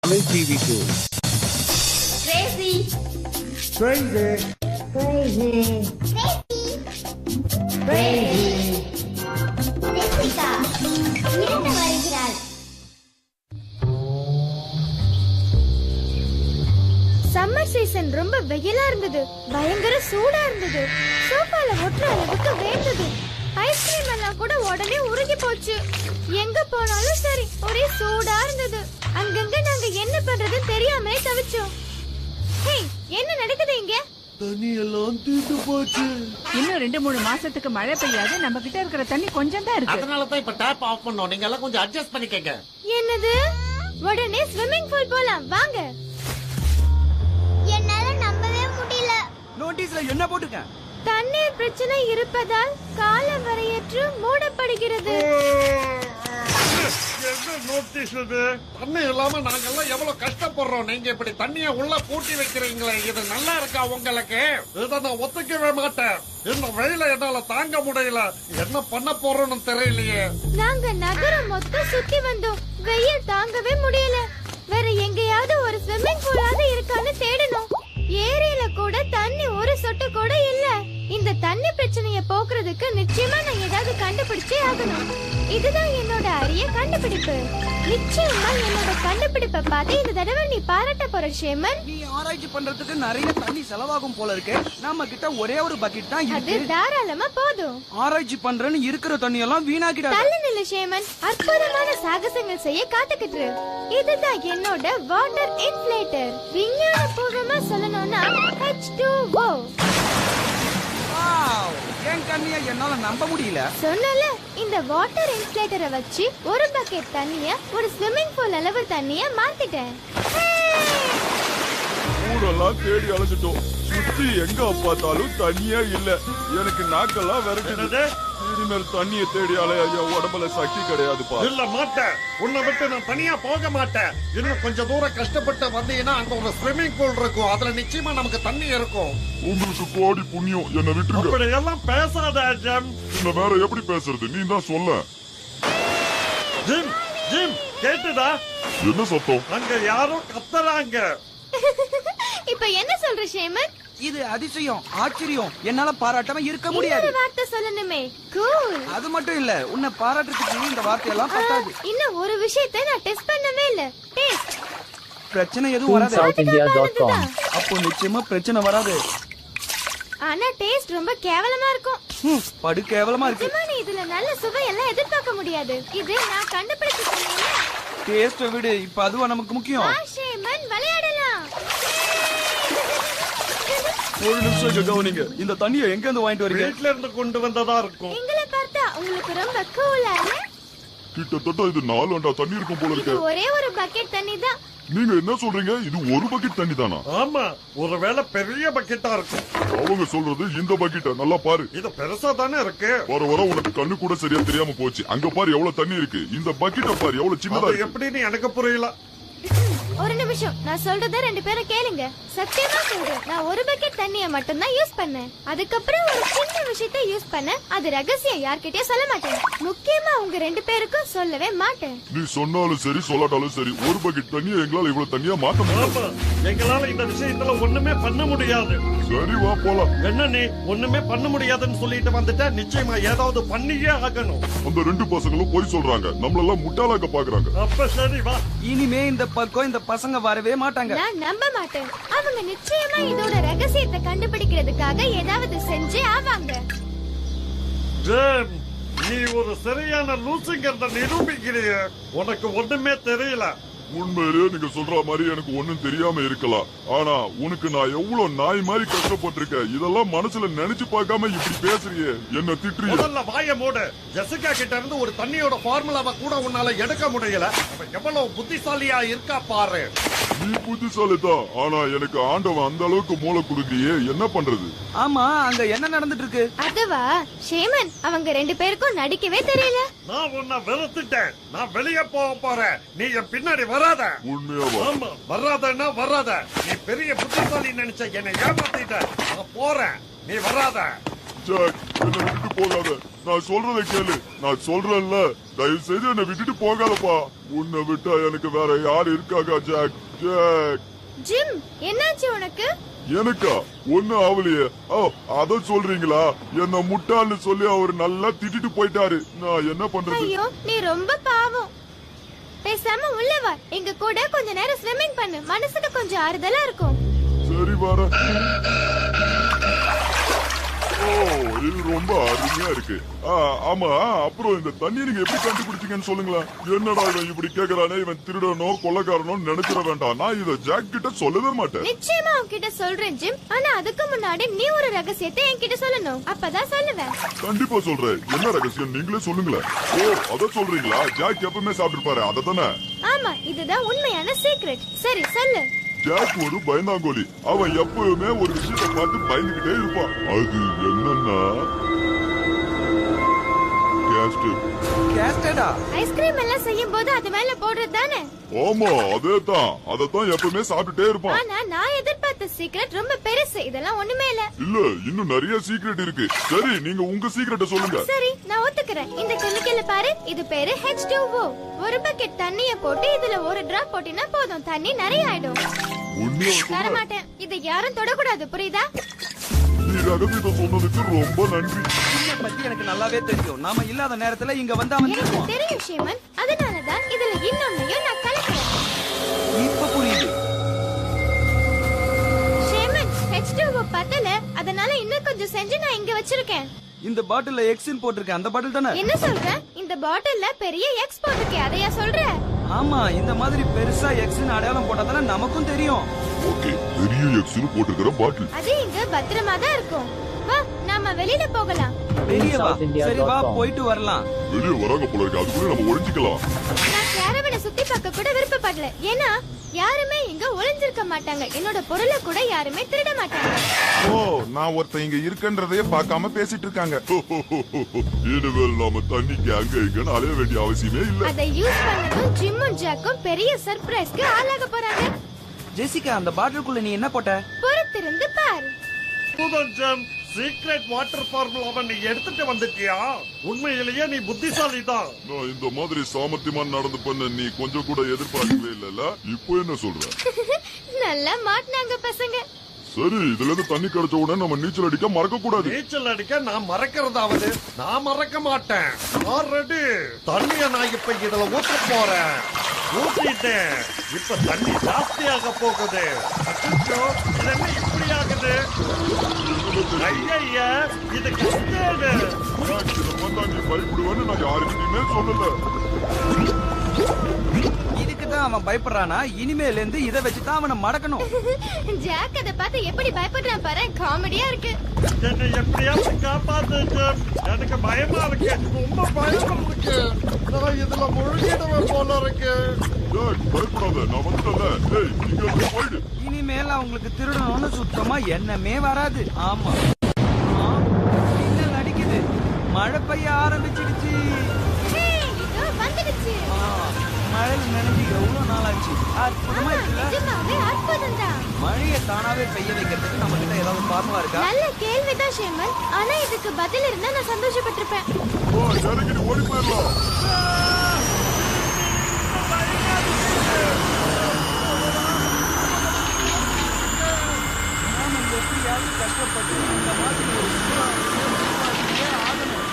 TV2. Crazy. Crazy. Crazy. Crazy. Jessica. இரண்டு வருகிறாள். Summer season ரொம்ப வெயிலா இருந்தது, பயங்கர சூடா இருந்தது, சோஃபால ஒட்டுற அளவுக்கு வேர்த்தது. ஐஸ்கிரீம் எல்லாம் கூட உடனே உருகி போச்சு. எங்க போனாலும் சரி ஒரே சூடா இருந்தது. அங்கங்க நாங்க என்ன பண்றது தெரியாமலே தவிச்சோம். ஹே, என்ன நடக்குது இங்க? தண்ணி எல்லாம் தீர்ந்து போச்சு. இன்னும் 2-3 மாசத்துக்கு மழை பெய்யாது. நம்ம கிட்ட இருக்கிற தண்ணி கொஞ்சம் தான் இருக்கு. அதனால தான் இப்ப டேப் ஆஃப் பண்ணோம். நீங்க எல்லாம் கொஞ்சம் அட்ஜஸ்ட் பண்ணிக்கங்க. என்னது? உடனே ஸ்விம்மிங் பூல் போலாம் வாங்க. என்னால நம்பவே முடியல. நோட்டீஸ்ல என்ன போட்டுருக்கேன்? தண்ணீர் பிரச்சனை இருப்பதால் கால வரையற்று மூடப்படுகிறது. என்ன நோட்டீஸ் இது? தண்ணி இல்லாம நாங்க எல்லாம் எவ்வளவு கஷ்டப்படுறோம். நீங்க இப்படி தண்ணிய உள்ள பூட்டி வைக்கிறீங்களே, இது நல்லா இருக்கா உங்களுக்கு? இதை நான் ஒத்துக்கவே மாட்டேன். இந்த வெயில என்னால தாங்க முடியல. என்ன பண்ண போறோம்னு தெரியலையே. நாங்க நகரம் மொத்தம் சுத்தி வந்தோம், வெயில் தாங்கவே முடியல. வேற எங்கேயாவது ஒரு ஸ்விம்மிங் பூலாவது இருக்கான்னு தேடணும். ஏரியில கூட தண்ணி ஒரு சொட்டு கூட இல்ல. இந்த தண்ணி பிரச்சனைய போக்குறதுக்கு நிச்சயமா நான் ஏதாவது கண்டுபிடிச்சே ஆகணும். இதுதான் என்னோட அரிய கண்டுபிடிப்பு. நிச்சயமா என்னோட கண்டுபிடிப்பை பார்த்து இந்த தடவை நீ பாராட்ட போற ஷேமன். நீ ஆராய்ச்சி பண்றதுக்கு நிறைய தண்ணி செலவாகும் போல இருக்கு. நம்ம கிட்ட ஒரே ஒரு பக்கெட் தான் அது இருக்கு. தாராளமா போதும். ஆராய்ச்சி பண்றேன்னு இருக்கிற தண்ணி எல்லாம் வீணாக்கிடாத. தள்ளு நில்லு ஷேமன், அற்புதமான சாகசங்கள் செய்ய காத்துக்கிட்டு இரு. இதுதான் என்னோட வாட்டர் இன்ஃப்ளேட்டர். விஞ்ஞான பூர்வமா சொல்லணும்னா H2O. வாவ், என் கண்ணிய என்னால நம்ப முடியல. சொன்னல, இந்த வாட்டர் இன்ஃப்ளேட்டரை வச்சு ஒரு பக்கெட் தண்ணிய ஒரு ஸ்விம்மிங் பூல் அளவு தண்ணிய மாத்திட்டேன். ஊரெல்லாம் தேடி அலைஞ்சிட்டோம். சுத்தி எங்க பார்த்தாலும் தண்ணியே இல்ல. எனக்கு நாக்கெல்லாம் விரட்டுது. இனிமேல் தண்ணியை தேடி அலைய என் உடம்புல சக்தி கிடையாதுப்பா. இல்ல மாட்டேன். உன்னை விட்டு நான் தனியா போக மாட்டேன். இன்னும் கொஞ்சம் தூரம் கஷ்டப்பட்டு வந்தீங்கன்னா அங்க ஒரு ஸ்விம்மிங் பூல் இருக்கும். அதுல நிச்சயமா நமக்கு தண்ணி இருக்கும். உங்களுக்கு கோடி புண்ணியம், என்ன விட்டுருங்க. அப்படி எல்லாம் பேசாத ஜிம். இந்த வேற எப்படி பேசுறது, நீ தான் சொல்ல. ஜிம் ஜிம் கேட்டுதா? என்ன சத்தம்? அங்க யாரோ கத்துறாங்க. இப்ப என்ன சொல்ற ஷேமன்? இது அதிசயம், ஆச்சரியம். என்னால பாராட்டாம இருக்க முடியாது. இன்னொரு வார்த்தை சொல்லணுமே. கூல். அது மட்டும் இல்ல, உன்னை பாராட்டுறதுக்கு இந்த வார்த்தையெல்லாம் பத்தாது. இன்னும் ஒரு விஷயத்தை நான் டெஸ்ட் பண்ணவே இல்ல. டேஸ்ட். பிரச்சனை எதுவும் வராது. SouthIndia.com. அப்போ நிச்சயமா பிரச்சனை வராது. ஆனா டேஸ்ட் ரொம்ப கேவலமா இருக்கும். படு கேவலமா இருக்கு. நிஜமா நீ இதுல நல்ல சுவை எல்லாம் எதிர்பார்க்க முடியாது. இது நான் கண்டுபிடிச்சு சொன்னேன். டேஸ்ட விடு, இப்ப அதுவா நமக்கு முக்கியம். ஷேமன் விளையாடலாம். ஒரு நிமிஷம் இங்க கவனிங்க. இந்த தண்ணியை எங்க இருந்து வாங்கிட்டு வரீங்க? வீட்ல இருந்து கொண்டு வந்ததா இருக்கும். எங்களை பார்த்தா உங்களுக்கு ரொம்ப கூலா இல்ல? கிட்டத்தட்ட இது 4 அண்டா தண்ணி இருக்கும் போல இது இருக்கு. ஒரே ஒரு பக்கெட் தண்ணி தான். நீங்க என்ன சொல்றீங்க? இது ஒரு பக்கெட் தண்ணி தானா? ஆமா, ஒருவேளை பெரிய பக்கெட்டா இருக்கும். அவங்க சொல்றது இந்த பக்கெட்ட நல்லா பாரு. இது பெருசா தானே இருக்கு. வர வர உனக்கு கண்ணு கூட சரியா தெரியாம போச்சு. அங்க பாரு எவ்வளவு தண்ணி இருக்கு. இந்த பக்கெட்ட பாரு எவ்வளவு சின்னதா அது இருக்கு. எப்படின்னு எனக்கு புரியல. ஒரு நிமிஷம், நான் சொல்றத 2 பேரும் கேளுங்க. சத்தியமா சொல்றேன், நான் ஒரு பக்கெட் தண்ணிய மட்டும் தான் யூஸ் பண்ணேன். அதுக்கப்புறம் ஒரு சின்ன விஷயத்தை யூஸ் பண்ணேன். அது ரகசியம், யார்கிட்டயும் சொல்ல மாட்டேன். முக்கியமா உங்க 2 பேருக்கும் சொல்லவே மாட்டேன். நீ சொன்னாலும் சரி சொல்லாட்டாலும் சரி, ஒரு பக்கெட் தண்ணியை எங்களால இவ்வளவு தண்ணியா மாத்த முடியாது. ஆமா, எங்களால இந்த விஷயத்துல ஒண்ணுமே பண்ண முடியாது. சரி வா போலாம். என்ன நீ ஒண்ணுமே பண்ண முடியாதுன்னு சொல்லிட்டு வந்துட்ட? நிச்சயமா ஏதாவது பண்ணியே ஆகணும். அந்த 2 பசங்களும் போய் சொல்றாங்க. நம்மளெல்லாம் முட்டாளாக்க பாக்குறாங்க. அப்ப சரி வா. இனிமே இந்த பக்கம் இந்த பசங்க வரவே மாட்டாங்க. நான் நம்ப மாட்டேன். அவங்க நிச்சயமா இதோட ரகசியத்தை கண்டுபிடிக்கிறதுக்காக ஏதாவது செஞ்சே ஆவாங்க. ஜேம், நீ ஒரு சரியான லூசுங்கிறத நிரூபிக்கிறிய. உனக்கு ஒண்ணுமே தெரியல. உண்மையிலேயே நீங்க சொல்ற மாதிரி எனக்கு ஒண்ணும் தெரியாம இருக்கலாம். ஆனா உனக்கு நான் எவ்வளவு நாய் மாதிரி கஷ்டப்பட்டிருக்கேன். இதெல்லாம் மனசுல நினைச்சு பார்க்காம இப்படி பேசுறியே, என்ன திட்டுறிய. முதல்ல வாய மூடு. ஜெசிகா கிட்ட இருந்து ஒரு தண்ணியோட ஃபார்முலாவை கூட உன்னால எடுக்க முடியல. அவ எவ்வளவு புத்திசாலியா இருக்கா பாரு. நீ புத்திசாலி தான், ஆனா எனக்கு ஆண்டவன் அந்த அளவுக்கு மூளை கொடுக்கலையே, என்ன பண்றது? ஆமா, அங்க என்ன நடந்துட்டு இருக்கு? அதுவா ஷேமன், அவங்க 2 பேருக்கும் நடிக்கவே தெரியல. நான் உன்னை வெறுத்துட்டேன். நான் வெளியே போக போறேன். நீ என் பின்னாடி வராத. உண்மையாவா? ஆமா, வராதன்னா வராத. நீ பெரிய புத்திசாலி நினைச்ச என்னை ஏமாத்திட்ட. நான் போறேன், நீ வராத. ஜாக், என்ன விட்டுட்டு போகாத. நான் சொல்றதை கேளு. நான் சொல்றேன்ல, தயவு செய்து என்ன விட்டுட்டு போகாதப்பா. உன்னை விட்டா எனக்கு வேற யார் இருக்காங்க ஜாக்? ஜாக். ஜிம், என்னாச்சு உனக்கு? எனக்கா? ஒண்ணு ஆவலையே. ஓ, அத சொல்றீங்களா? என்ன முட்டாள்னு சொல்லி அவர் நல்லா திட்டிட்டு போயிட்டாரு. நான் என்ன பண்றது? ஐயோ, நீ ரொம்ப பாவம். பேசாம உள்ள வா, எங்க கூட கொஞ்ச நேரம் ஸ்விம்மிங் பண்ணு. மனசுக்கு கொஞ்சம் ஆறுதலா இருக்கும். சரி வர. ஓ, இது ரொம்ப அருமையா இருக்கு. ஆமா, அப்புறம் இந்த தண்ணி நீங்க எப்படி கண்டுபிடிச்சீங்கன்னு சொல்லுங்களேன். என்னடா இவன் இப்படி கேக்குறானே, இவன் திருடனோ கொள்ளக்காரனோ நினைச்சிட வேண்டாம். நான் இத ஜாக் கிட்ட சொல்லவே மாட்டேன். நிச்சயமா உன்கிட்ட சொல்றேன் ஜிம். ஆனா அதுக்கு முன்னாடி நீ ஒரு ரகசியத்தை என்கிட்ட சொல்லணும். அப்பதான் சொல்லுவேன். கண்டிப்பா சொல்றேன். என்ன ரகசியம் நீங்களே சொல்லுங்களேன். ஓ, அத சொல்றீங்களா? ஜாக் எப்பவுமே சாப்பிட்டுருப்பாரு, அததானே? ஆமா, இதுதான் உண்மையான சீக்ரெட். சரி சொல்லு. ஜாக் ஒரு பயந்தாங்கோலி. அவன் எப்பவுமே ஒரு விஷயத்தை பார்த்து பயந்துகிட்டே இருப்பான். அது என்னன்னா கேஸ்டடா? ஐஸ்கிரீம் எல்லாம் செய்யும் போது அது மேல போடுறது தானே? ஆமா, அதேதான். அதத்தான் எப்பவுமே சாப்பிட்டுட்டே இருப்பான். ஆனா நான் எதிர்பார்த்த சீக்ரெட் ரொம்ப பெருசு. இதெல்லாம் ஒண்ணுமே இல்ல. இல்ல, இன்னும் நிறைய சீக்ரெட் இருக்கு. சரி, நீங்க உங்க சீக்ரெட்ட சொல்லுங்க. சரி, நான் ஒத்துக்கிறேன். இந்த கெமிக்கல் பாரு, இது பேரு H2O. ஒரு பக்கெட் தண்ணிய போட்டு இதுல ஒரு டிராப் போட்டினா போதும், தண்ணி நிறைய ஆயிடும். உண்மையா தர சொல்ற? மாட்டேன். இதை யாரும் தொடக்கூடாது, புரியுதா? நீ ரகசியத்தை சொன்னதுக்கு ரொம்ப நன்றி. உன்னை பத்தி எனக்கு நல்லாவே தெரியும். நாம இல்லாத நேரத்துல இங்க வந்து அவன் எனக்கு திட்டுவான். தெரியும் ஷேமன். அதனாலதான் இதுல இன்னொன்னையும் நான் கலக்கிறேன். இப்ப புரியுது. ஷேமன், H2O பத்தல. அதனால இன்னும் கொஞ்சம் செஞ்சு நான் இங்க வச்சிருக்கேன். இந்த பாட்டில்ல எக்ஸ்ன்னு போட்டிருக்கேன். அந்த பாட்டில் தானே? என்ன சொல்ற? இந்த பாட்டில்ல பெரிய X போட்டிருக்கே, அதையா சொல்ற? ஆமா, இந்த மாதிரி பெருசா எக்ஸ்ன்னு அடையாளம் போட்டா தானே நமக்கும் தெரியும். ஓகே, பெரிய எக்ஸ்னு போட்டுக்கிற பாட்டில். அது இங்க பத்திரமா தான் இருக்கும். வா, நாம வெளியில போகலாம். வெளியே வா. சரி வா, போயிட்டு வரலாம். வெளியே வராங்க போல இருக்கு. அதுக்குள்ள நம்ம ஒழிஞ்சுக்கலாம். நான் கேரவனை சுத்தி பார்க்க கூட விருப்பப்படல. ஏன்னா யாருமே இங்க ஒளிஞ்சிருக்க மாட்டாங்க. என்னோட பொருளை கூட யாருமே திருட மாட்டாங்க. ஓ, நான் ஒருத்தன் இங்க இருக்கன்றதையே பார்க்காம பேசிட்டு இருக்காங்க. இனிமேல் நாம தண்ணிக்கு அங்க இங்கன்னு அலைய வேண்டிய அவசியமே இல்ல. அதை யூஸ் பண்ணதும் ஜிம்மும் ஜாக்கும் பெரிய சர்ப்ரைஸ்க்கு ஆளாக போறாங்க. ஜெசிகா, அந்த பாட்டிலுக்குள்ள நீ என்ன போட்ட? பொறுத்திருந்து பார். புதஞ்சம் சீக்ரெட் வாட்டர் ஃபார்முலாவை நீ எடுத்துட்டு வந்துட்டியா? உண்மையிலேயே நீ புத்திசாலி தான். நான் இந்த மாதிரி சாமர்த்தியமா நடந்து பண்ண நீ கொஞ்சம் கூட எதிர்பார்க்கவே இல்லல. இப்போ என்ன சொல்ற? நல்லா மாட்டினாங்க பசங்க. சரி, இதுல இருந்து தண்ணி கிடைச்ச உடனே நம்ம நீச்சல் அடிக்க மறக்க கூடாது. நீச்சல் அடிக்க நான் மறக்கிறதாவது? நான் மறக்க மாட்டேன். ஆல்ரெடி தண்ணிய நான் இப்ப இதுல ஊத்த போறேன். ஊத்திட்டேன். இப்ப தண்ணி ஜாஸ்தியாக போகுது. அச்சோ, இது என்ன இப்படி ஆகுது? ஐயா, இது கஷ்டம். நீ பயப்படுவேன்னு நான் யாருக்கிட்டையுமே சொல்லல. இதுக்குதான் அவன் பயப்படுறானா? இனிமேல இருந்து இதை வச்சுதான் அவனை மடக்கணும். ஜாக் அதை பார்த்து எப்படி பயப்படுறான் பாரு, காமெடியா இருக்கு. என்னை எப்படியாவது காப்பாத்துங்க. எனக்கு பயமா இருக்கு. ரொம்ப பயமா இருக்கு. நான் இதுல முழுகிடுவேன் போல இருக்கு. டேய், பயப்படாத, நான் வந்துட்டேன்ல. டேய், இங்க இருந்து போயிடு. இனிமேல் அவங்களுக்கு திருடணும்னு சுத்தமா எண்ணமே வராது. ஆமா, மின்னல் அடிக்குது. மழை பெய்ய ஆரம்பிச்சிடுச்சு. ஹேய், இதோ வந்துடுச்சு. மழையில நினைஞ்சு எவ்வளவு நாள் ஆச்சு. அற்புதமா இருக்குல்ல? நிஜமாவே அற்புதம்தான். மழையை தானாவே பெய்ய வைக்கிறதுக்கு நம்ம கிட்ட ஏதாவது ஃபார்முலா இருக்கா? நல்ல கேள்விதான் ஷேமன். ஆனா இதுக்கு பதில் இருந்தா நான் சந்தோஷப்பட்டிருப்பேன். ஓ, இறங்கி ஓடி போயிடலாம். நாம எப்படியாவது கஷ்டப்பட்டு இந்த மாதிரி ஒரு ஆகணும்.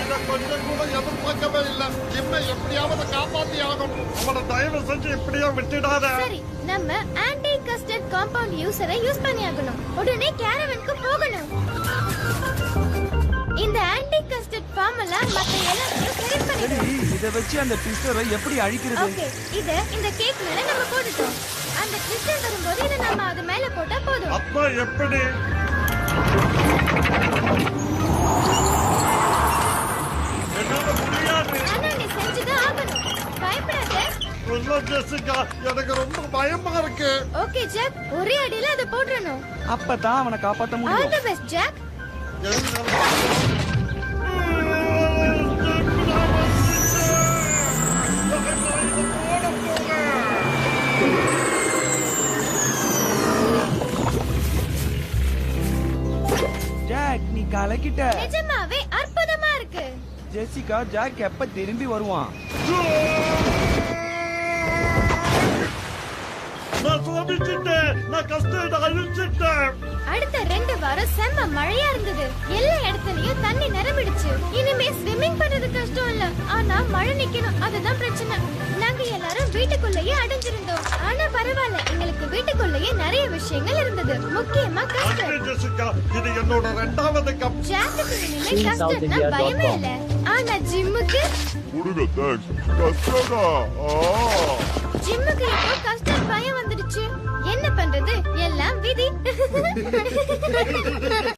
இதை கொஞ்சம் கூட எதிர்பார்க்கவே இல்லை. ஜிம்மை எப்படியாவது காப்பாத்தி ஆகணும். அவனை தயவு செஞ்சு இப்படியா விட்டுடாத. சரி, நம்ம ஆன்டி கஸ்டர்ட் காம்பவுண்ட் யூசரை யூஸ் பண்ணி ஆகணும். உடனே கேரவனுக்கு போகணும். இந்த ஆன்டி கஸ்டர்ட் ஃபார்முலா மத்த எல்லாத்தையும் சரி சரி, பண்ணிடும். இதை வச்சு அந்த ட்விஸ்டரை எப்படி அழிக்கிறது? ஓகே, இத இந்த கேக் மேல நம்ம போட்டுட்டோம். அந்த ட்விஸ்டர் வரும்போது இத நம்ம அது மேல போட்டா போதும். அப்பா எப்படி? என்னால முடியாது. ஆனா நீ செஞ்சுதான் ஆகணும். பயப்படாத. இல்ல ஜெசிகா, எனக்கு ரொம்ப பயமா இருக்கு. ஓகே ஜாக், ஒரே அடியில அதை போட்டுறணும். அப்பதான் அவனை காப்பாத்த ஆல் முடியும். The best Jack. Jessica Jack எப்ப திரும்பி வருவான்? நான் சோதிச்சுட்டேன், நான் கஷ்டத்தை அழிச்சிட்டேன். அடுத்த 2 வாரம் செம்ம மழையா இருந்தது. எல்லா இடத்துலயும் தண்ணி நிரம்பிடுச்சு. இனிமே ஸ்விம்மிங் பண்றது கஷ்டம் இல்ல, ஆனா மழை நிக்கணும், அதுதான் பிரச்சனை. நாங்க எல்லாரும் வீட்டுக்குள்ளேயே அடைஞ்சிருந்தோம். ஆனா பரவாயில்ல, எங்களுக்கு வீட்டுக்குள்ளேயே நிறைய விஷயங்கள் இருந்தது. முக்கியமா கஷ்டம். நன்றி ஜெசிகா, இது என்னோட 2வது கப். ஜாக்குக்கு இனிமே கஷ்டம்னா பயமே இல்ல. ஆனா ஜிம்முக்கு கொடுங்க தேங்க்ஸ். கஷ்டடா. ஜிம்முக்கு இப்போ கஷ்டம் பயம் வந்துடுச்சு. என்ன பண்றது, எல்லாம் விதி.